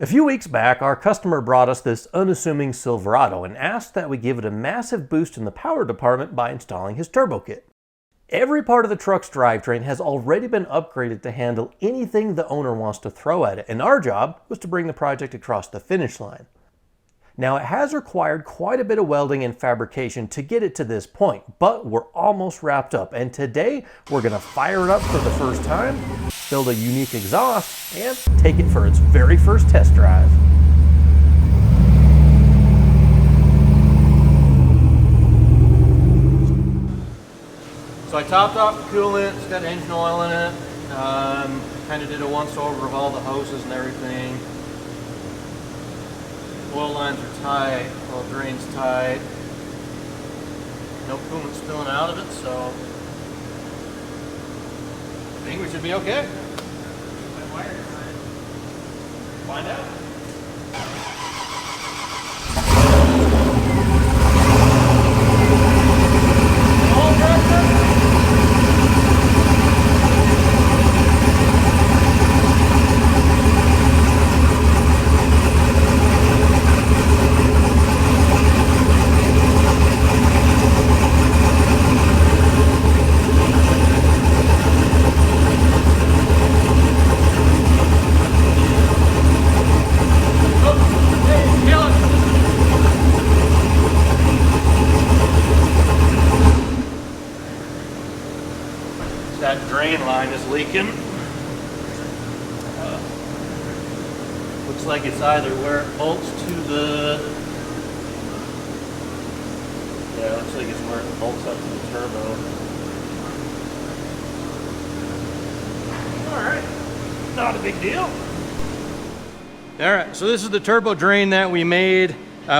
A few weeks back, our customer brought us this unassuming Silverado and asked that we give it a massive boost in the power department by installing his turbo kit. Every part of the truck's drivetrain has already been upgraded to handle anything the owner wants to throw at it, and our job was to bring the project across the finish line. Now, it has required quite a bit of welding and fabrication to get it to this point, but we're almost wrapped up, and today we're going to fire it up for the first time, build a unique exhaust, and take it for its very first test drive. So I topped off the coolant, it's got engine oil in it, kind of did a once over of all the hoses and everything. Oil lines are tight, oil drain's tight. No coolant spilling out of it, so I think we should be okay. Find out. That drain line is leaking. Looks like it's either where it bolts to the, yeah, it looks like it's where it bolts up to the turbo. Alright, not a big deal. Alright, so this is the turbo drain that we made.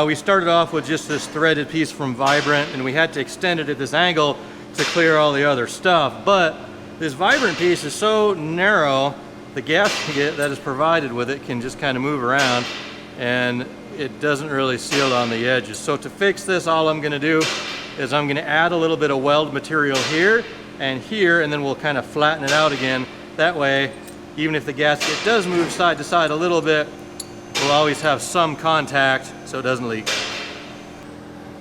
We started off with just this threaded piece from Vibrant, and we had to extend it at this angle to clear all the other stuff, but this Vibrant piece is so narrow, the gasket that is provided with it can just kind of move around, and it doesn't really seal on the edges. So to fix this, all I'm going to do is I'm going to add a little bit of weld material here and here, and then we'll kind of flatten it out again. That way, even if the gasket does move side to side a little bit, we'll always have some contact so it doesn't leak.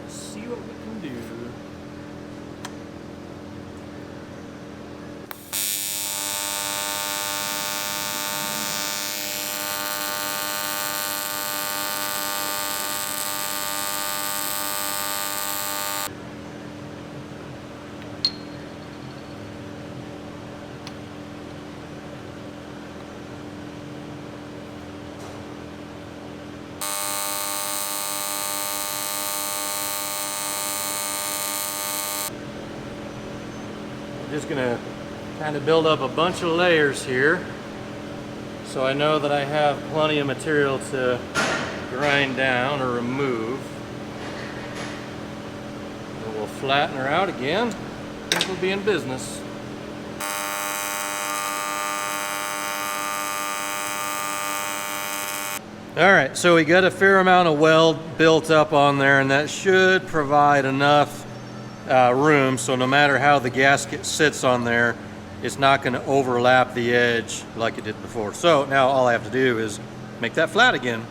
Let's see what we can do. Just gonna kind of build up a bunch of layers here so I know that I have plenty of material to grind down or remove. And we'll flatten her out again. I think we'll be in business. Alright, so we got a fair amount of weld built up on there, and that should provide enough room, so no matter how the gasket sits on there, it's not going to overlap the edge like it did before. So now all I have to do is make that flat again.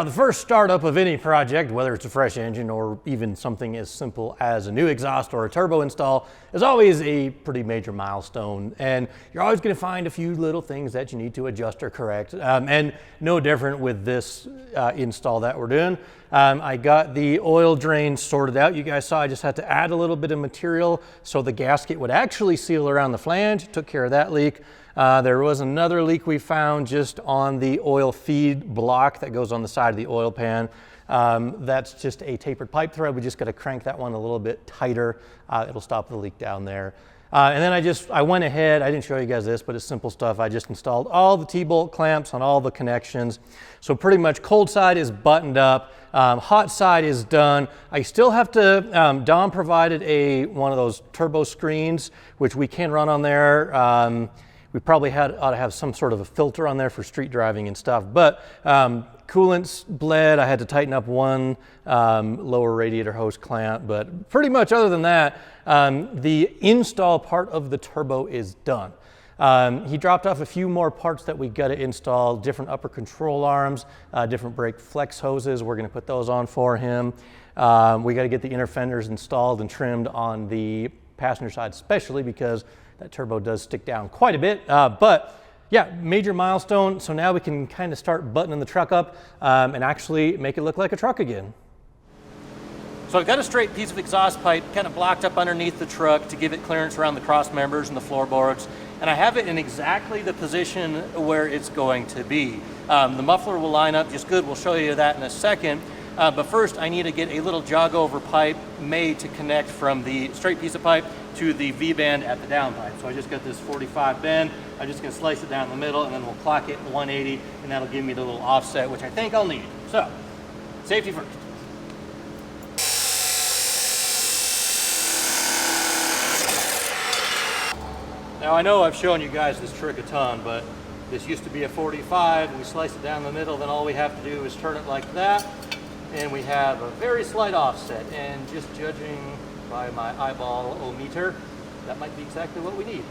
Now, the first startup of any project, whether it's a fresh engine or even something as simple as a new exhaust or a turbo install, is always a pretty major milestone. And you're always going to find a few little things that you need to adjust or correct. And no different with this install that we're doing. I got the oil drain sorted out. You guys saw I just had to add a little bit of material so the gasket would actually seal around the flange. Took care of that leak. There was another leak we found just on the oil feed block that goes on the side of the oil pan. That's just a tapered pipe thread. We just got to crank that one a little bit tighter. It'll stop the leak down there. And then I went ahead, I didn't show you guys this, but it's simple stuff. I just installed all the T-bolt clamps on all the connections. So pretty much cold side is buttoned up. Hot side is done. I still have to, Dom provided one of those turbo screens, which we can run on there. We probably ought to have some sort of a filter on there for street driving and stuff. But coolant's bled. I had to tighten up one lower radiator hose clamp. But pretty much other than that, the install part of the turbo is done. He dropped off a few more parts that we got to install, different upper control arms, different brake flex hoses. We're going to put those on for him. We got to get the inner fenders installed and trimmed on the passenger side, especially because that turbo does stick down quite a bit. But yeah, major milestone. So now we can kind of start buttoning the truck up and actually make it look like a truck again. So I've got a straight piece of exhaust pipe kind of blocked up underneath the truck to give it clearance around the cross members and the floorboards. And I have it in exactly the position where it's going to be. The muffler will line up just good. We'll show you that in a second. But first I need to get a little jog over pipe made to connect from the straight piece of pipe to the V-bend at the downpipe. So I just got this 45 bend. I'm just gonna slice it down the middle and then we'll clock it 180 and that'll give me the little offset, which I think I'll need. So, safety first. Now I know I've shown you guys this trick a ton, but this used to be a 45. We slice it down the middle, then all we have to do is turn it like that. And we have a very slight offset, and just judging by my eyeball-o-meter, that might be exactly what we need.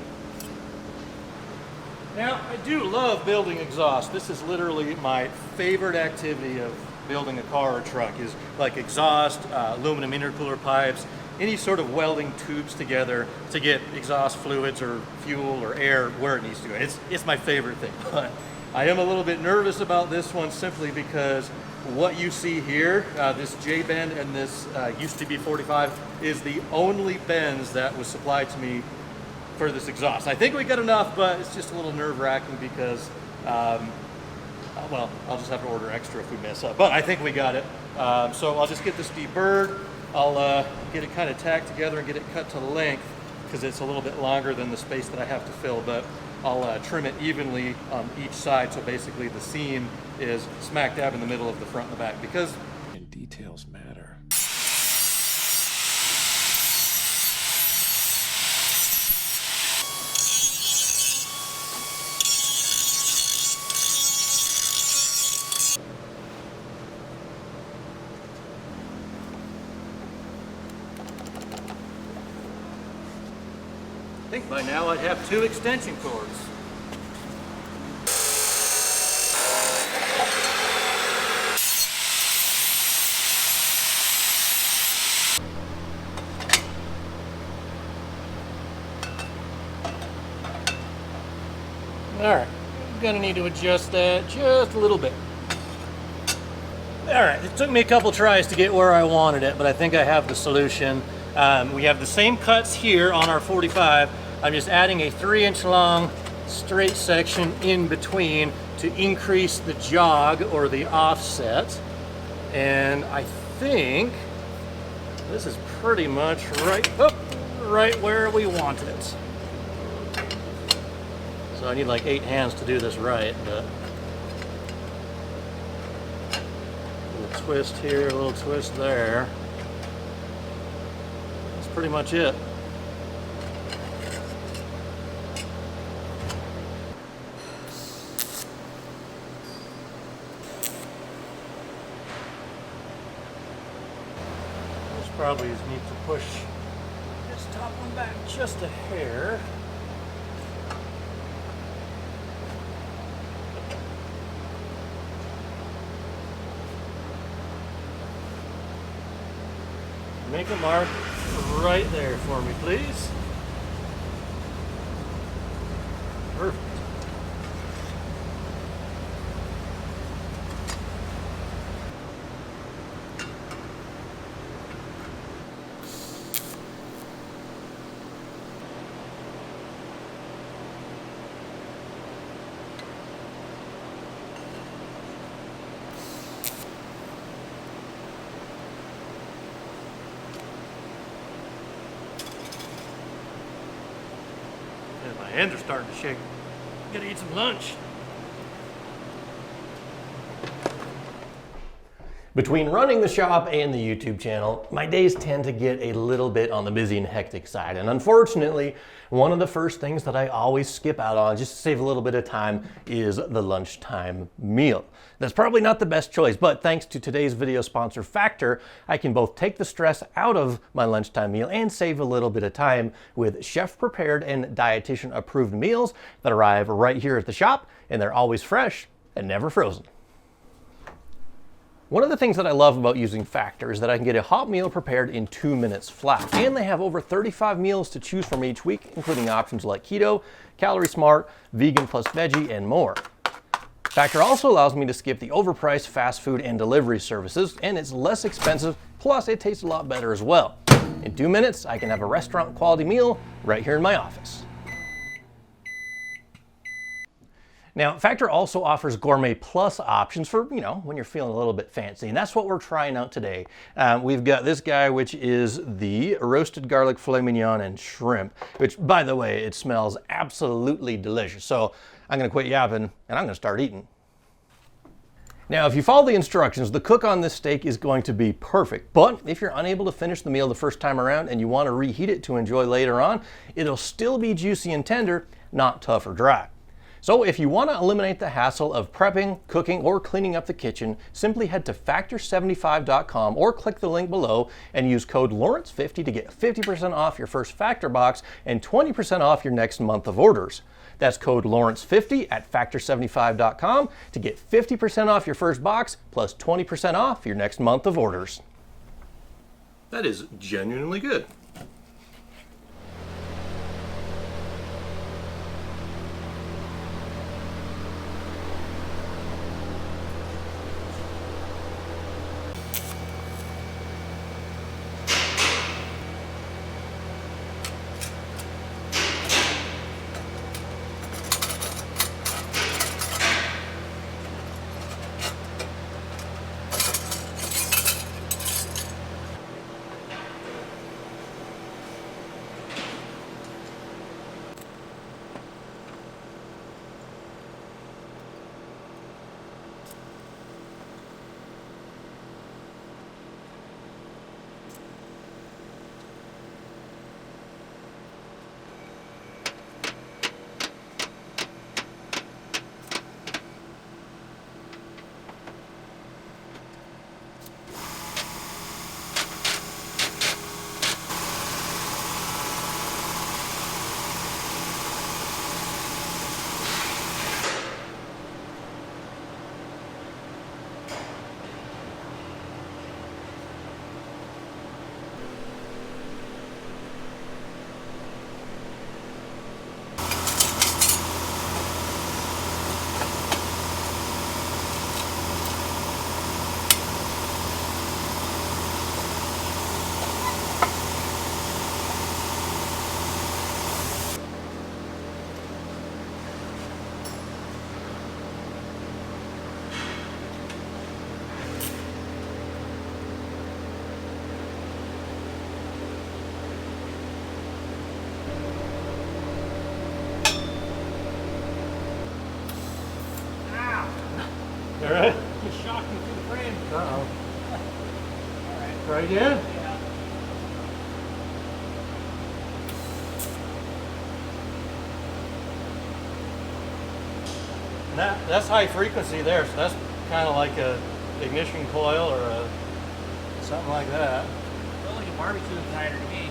Now, I do love building exhaust. This is literally my favorite activity of building a car or truck, is like exhaust, aluminum intercooler pipes, any sort of welding tubes together to get exhaust fluids or fuel or air where it needs to go. It's my favorite thing, but I am a little bit nervous about this one simply because what you see here, this J-bend and this used to be 45, is the only bends that was supplied to me for this exhaust. I think we got enough, but it's just a little nerve-wracking because, well, I'll just have to order extra if we mess up. But I think we got it. So I'll just get this deburred. I'll get it kind of tacked together and get it cut to length because it's a little bit longer than the space that I have to fill. But I'll trim it evenly on each side, so basically the seam is smack dab in the middle of the front and the back, because details matter. I think by now I'd have 2 extension cords. All right, I'm gonna need to adjust that just a little bit. All right, it took me a couple tries to get where I wanted it, but I think I have the solution. We have the same cuts here on our 45. I'm just adding a 3-inch long straight section in between to increase the jog or the offset. And I think this is pretty much right where we want it. So I need like 8 hands to do this right, but a little twist here, a little twist there. That's pretty much it. Probably just need to push this top one back just a hair. Make a mark right there for me, please. Perfect. My hands are starting to shake. Gotta eat some lunch. Between running the shop and the YouTube channel, my days tend to get a little bit on the busy and hectic side. And unfortunately, one of the first things that I always skip out on just to save a little bit of time is the lunchtime meal. That's probably not the best choice, but thanks to today's video sponsor Factor, I can both take the stress out of my lunchtime meal and save a little bit of time with chef prepared and dietitian approved meals that arrive right here at the shop, and they're always fresh and never frozen. One of the things that I love about using Factor is that I can get a hot meal prepared in 2 minutes flat. And they have over 35 meals to choose from each week, including options like keto, calorie smart, vegan plus veggie, and more. Factor also allows me to skip the overpriced fast food and delivery services, and it's less expensive, plus it tastes a lot better as well. In 2 minutes, I can have a restaurant quality meal right here in my office. Now, Factor also offers Gourmet Plus options for, when you're feeling a little bit fancy, and that's what we're trying out today. We've got this guy, which is the roasted garlic filet mignon and shrimp, which, by the way, it smells absolutely delicious. So I'm gonna quit yapping, and I'm gonna start eating. Now, if you follow the instructions, the cook on this steak is going to be perfect. But if you're unable to finish the meal the first time around and you want to reheat it to enjoy later on, it'll still be juicy and tender, not tough or dry. So if you want to eliminate the hassle of prepping, cooking, or cleaning up the kitchen, simply head to factor75.com or click the link below and use code Lawrence50 to get 50% off your first Factor box and 20% off your next month of orders. That's code Lawrence50 at factor75.com to get 50% off your first box plus 20% off your next month of orders. That is genuinely good. All right. Just shocked me through the frame. Uh-oh. All right. Try again. Yeah. And that's high frequency there, so that's kind of like a ignition coil or something like that. Felt like a barbecue igniter to me.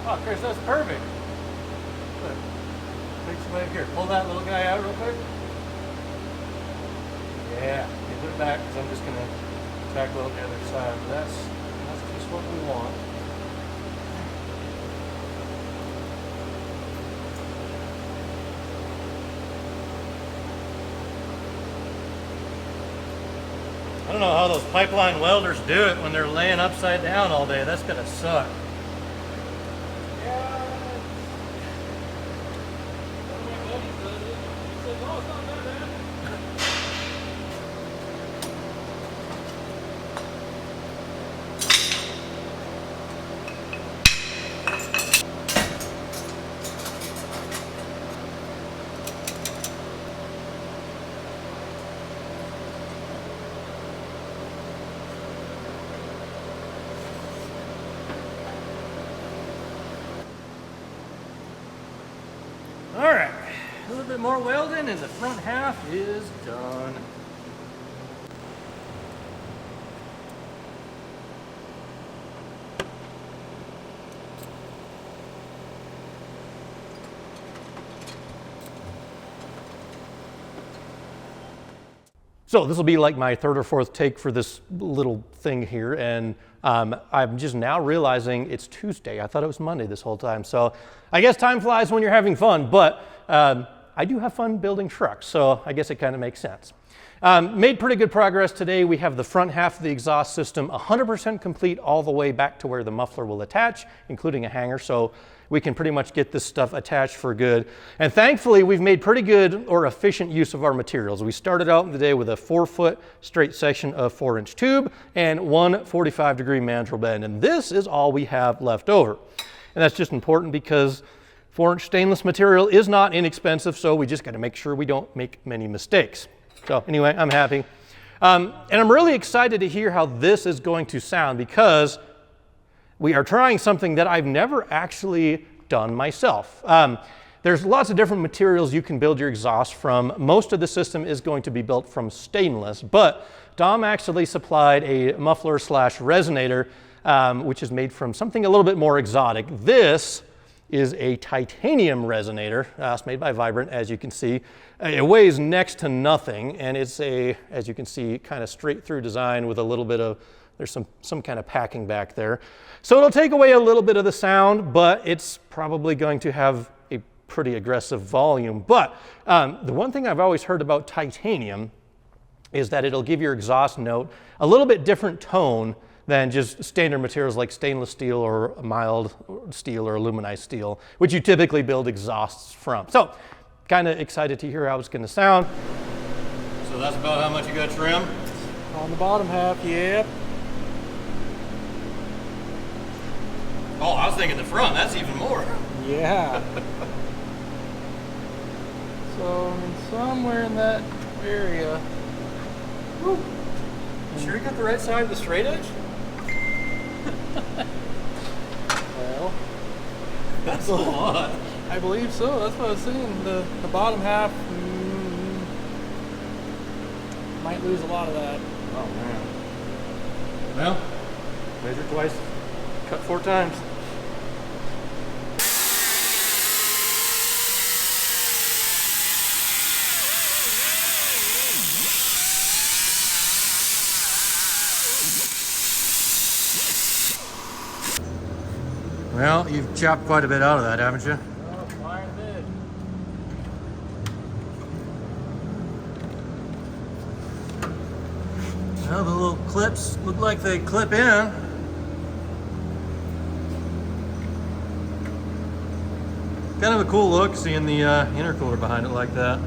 Oh, Chris, that's perfect. Look, take some way here. Pull that little guy out real quick. Yeah, you put it back because I'm just going to tackle the other side. But that's just what we want. I don't know how those pipeline welders do it when they're laying upside down all day. That's gonna suck. All right, a little bit more welding and the front half is done. So this will be like my third or fourth take for this little thing here, and I'm just now realizing it's Tuesday. I thought it was Monday this whole time. So I guess time flies when you're having fun, but I do have fun building trucks, so I guess it kind of makes sense. Made pretty good progress today. We have the front half of the exhaust system 100% complete all the way back to where the muffler will attach, including a hanger, so we can pretty much get this stuff attached for good. And thankfully, we've made pretty good or efficient use of our materials. We started out the day with a 4-foot straight section of 4-inch tube and one 45-degree mandrel bend. And this is all we have left over. And that's just important because 4-inch stainless material is not inexpensive, so we just got to make sure we don't make many mistakes. So anyway, I'm happy. And I'm really excited to hear how this is going to sound because we are trying something that I've never actually done myself. There's lots of different materials you can build your exhaust from. Most of the system is going to be built from stainless, but Dom actually supplied a muffler slash resonator, which is made from something a little bit more exotic. This is a titanium resonator. It's made by Vibrant, as you can see. It weighs next to nothing, and it's a, as you can see, kind of straight through design with a little bit of, there's some kind of packing back there. So it'll take away a little bit of the sound, but it's probably going to have a pretty aggressive volume. But the one thing I've always heard about titanium is that it'll give your exhaust note a little bit different tone than just standard materials like stainless steel or mild steel or aluminized steel, which you typically build exhausts from. So kind of excited to hear how it's going to sound. So that's about how much you got trim? On the bottom half, yep. Oh, I was thinking the front. That's even more. Yeah. So, I mean, somewhere in that area. Woo. You sure you got the right side of the straight edge? Well, That's a lot. I believe so. That's what I was saying. The bottom half might lose a lot of that. Oh, man. Well, measure twice, cut 4 times. Well, you've chopped quite a bit out of that, haven't you? Oh, quite a bit. Well, the little clips look like they clip in. Kind of a cool look seeing the intercooler behind it like that.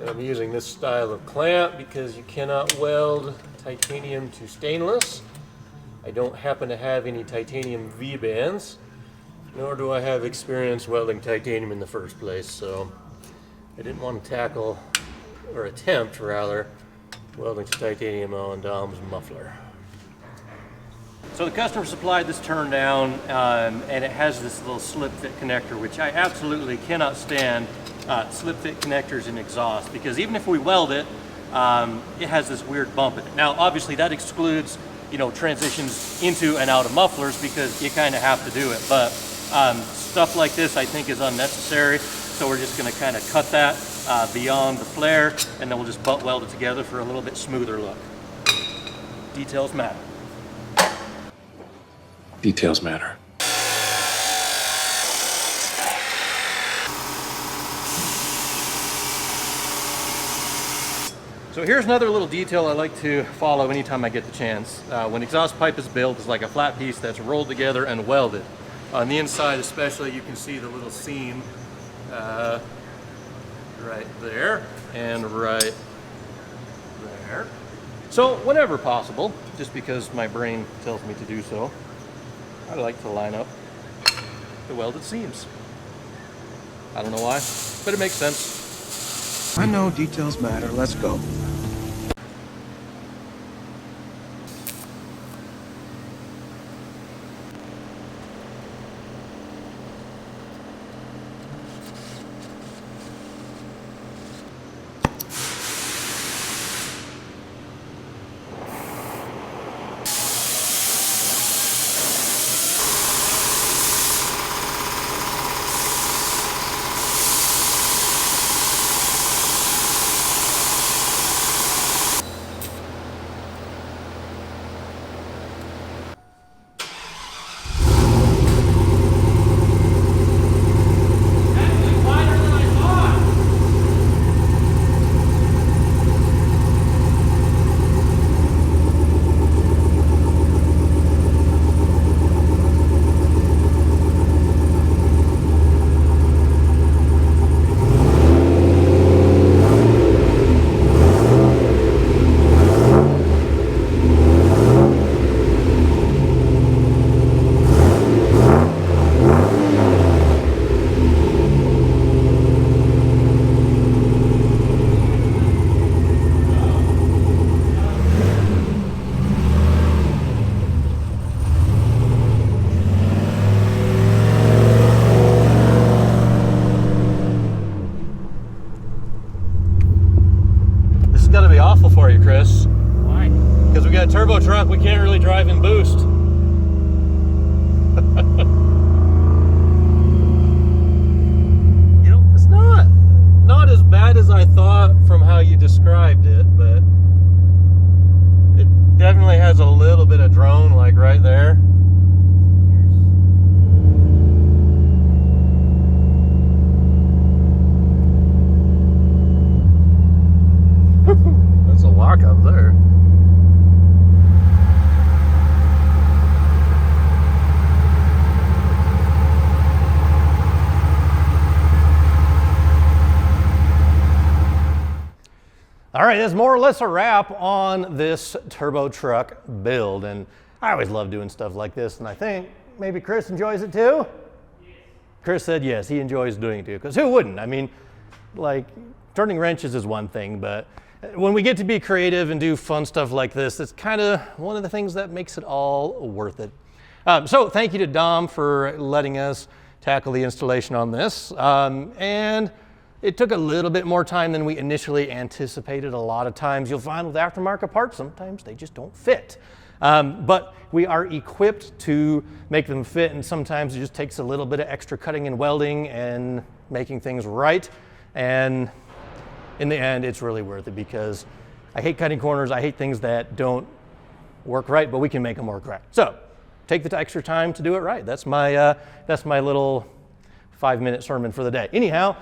I'm using this style of clamp because you cannot weld titanium to stainless. I don't happen to have any titanium V-bands, nor do I have experience welding titanium in the first place, so I didn't want to tackle, or attempt rather, welding to titanium on Dom's muffler. So the customer supplied this turn down, and it has this little slip fit connector, which I absolutely cannot stand slip fit connectors in exhaust, because even if we weld it, it has this weird bump in it. Now, obviously that excludes, you know, transitions into and out of mufflers, because you kind of have to do it. But stuff like this I think is unnecessary. So we're just gonna kind of cut that beyond the flare, and then we'll just butt weld it together for a little bit smoother look. Details matter. Details matter. So here's another little detail I like to follow anytime I get the chance. When exhaust pipe is built, it's like a flat piece that's rolled together and welded. On the inside especially, you can see the little seam right there and right there. So whenever possible, just because my brain tells me to do so, I like to line up the welded seams. I don't know why, but it makes sense. I know details matter. Let's go. For you, Chris. Why? Because we got a turbo truck, we can't really drive in boost. You know, it's not as bad as I thought from how you described it, but it definitely has a little bit of drone, like right there. That's a lock up there. All right, that's more or less a wrap on this turbo truck build. And I always love doing stuff like this, and I think maybe Chris enjoys it too? Yes. Chris said yes, he enjoys doing it too, because who wouldn't? I mean, like, turning wrenches is one thing, but when we get to be creative and do fun stuff like this, it's kind of one of the things that makes it all worth it. So thank you to Dom for letting us tackle the installation on this. And it took a little bit more time than we initially anticipated. A lot of times you'll find with aftermarket parts, sometimes they just don't fit. But we are equipped to make them fit, and sometimes it just takes a little bit of extra cutting and welding and making things right. And in the end, it's really worth it, because I hate cutting corners. I hate things that don't work right, but we can make them work right. So take the extra time to do it right. That's my little 5-minute sermon for the day. Anyhow,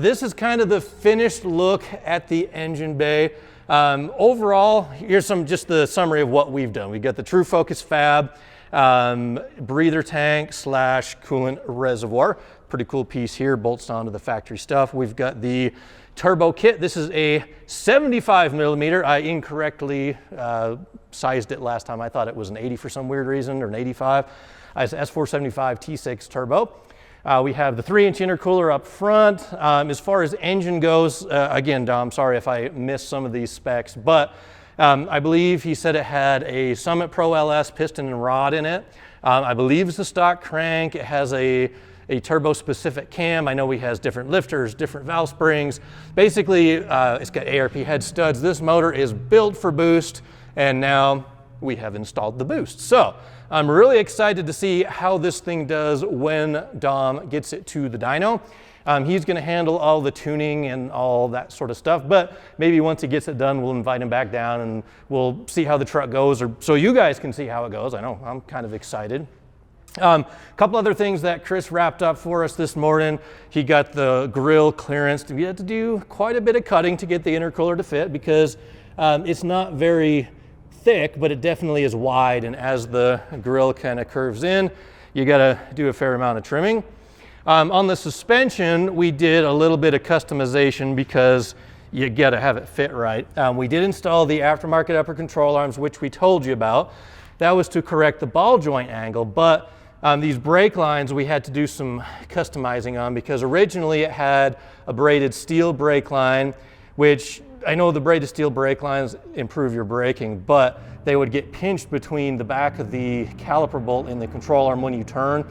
this is kind of the finished look at the engine bay. Overall, here's just the summary of what we've done. We've got the True Focus fab, breather tank / coolant reservoir. Pretty cool piece here, bolts onto the factory stuff. We've got the turbo kit. This is a 75 millimeter. I incorrectly sized it last time. I thought it was an 80 for some weird reason, or an 85. It's S475 T6 turbo. We have the 3-inch intercooler up front. As far as engine goes, again, Dom, sorry if I missed some of these specs, but I believe he said it had a Summit Pro LS piston and rod in it. I believe it's a stock crank. It has a a turbo-specific cam. I know he has different lifters, different valve springs. Basically, it's got ARP head studs. This motor is built for boost, and now we have installed the boost. So I'm really excited to see how this thing does when Dom gets it to the dyno. He's going to handle all the tuning and all that sort of stuff, but maybe once he gets it done, we'll invite him back down and we'll see how the truck goes, or so you guys can see how it goes. I know I'm kind of excited. A couple other things that Chris wrapped up for us this morning. He got the grill clearance. We had to do quite a bit of cutting to get the intercooler to fit because it's not very thick, but it definitely is wide, and as the grill kind of curves in, you got to do a fair amount of trimming. On the suspension, we did a little bit of customization because you got to have it fit right. We did install the aftermarket upper control arms, which we told you about. That was to correct the ball joint angle, but these brake lines we had to do some customizing on because originally it had a braided steel brake line, which I know the braided steel brake lines improve your braking, but they would get pinched between the back of the caliper bolt and the control arm when you turn.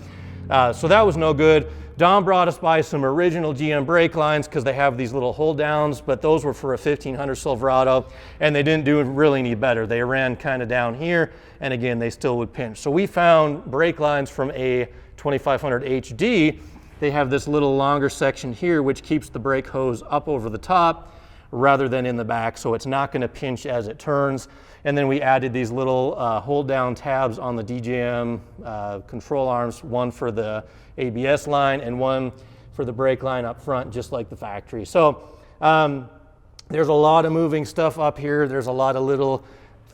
So that was no good. Dom brought us by some original GM brake lines because they have these little hold downs, but those were for a 1500 Silverado, and they didn't do really any better. They ran kind of down here, and again, they still would pinch. So we found brake lines from a 2500 HD. They have this little longer section here, which keeps the brake hose up over the top rather than in the back, so it's not going to pinch as it turns. And then we added these little hold down tabs on the DJM control arms, one for the ABS line and one for the brake line up front, just like the factory. So there's a lot of moving stuff up here. There's a lot of little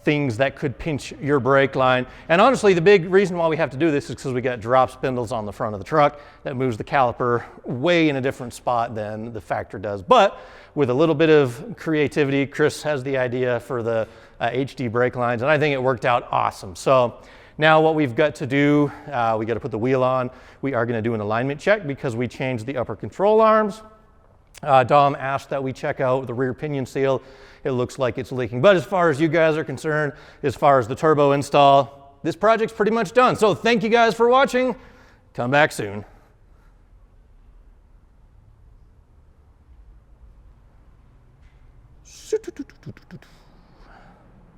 things that could pinch your brake line. And honestly, the big reason why we have to do this is because we got drop spindles on the front of the truck that moves the caliper way in a different spot than the factory does. But with a little bit of creativity, Chris has the idea for the HD brake lines, and I think it worked out awesome. So now what we've got to do, we got to put the wheel on. We are going to do an alignment check because we changed the upper control arms. Dom asked that we check out the rear pinion seal. It looks like it's leaking. But as far as you guys are concerned, as far as the turbo install, this project's pretty much done. So thank you guys for watching. Come back soon.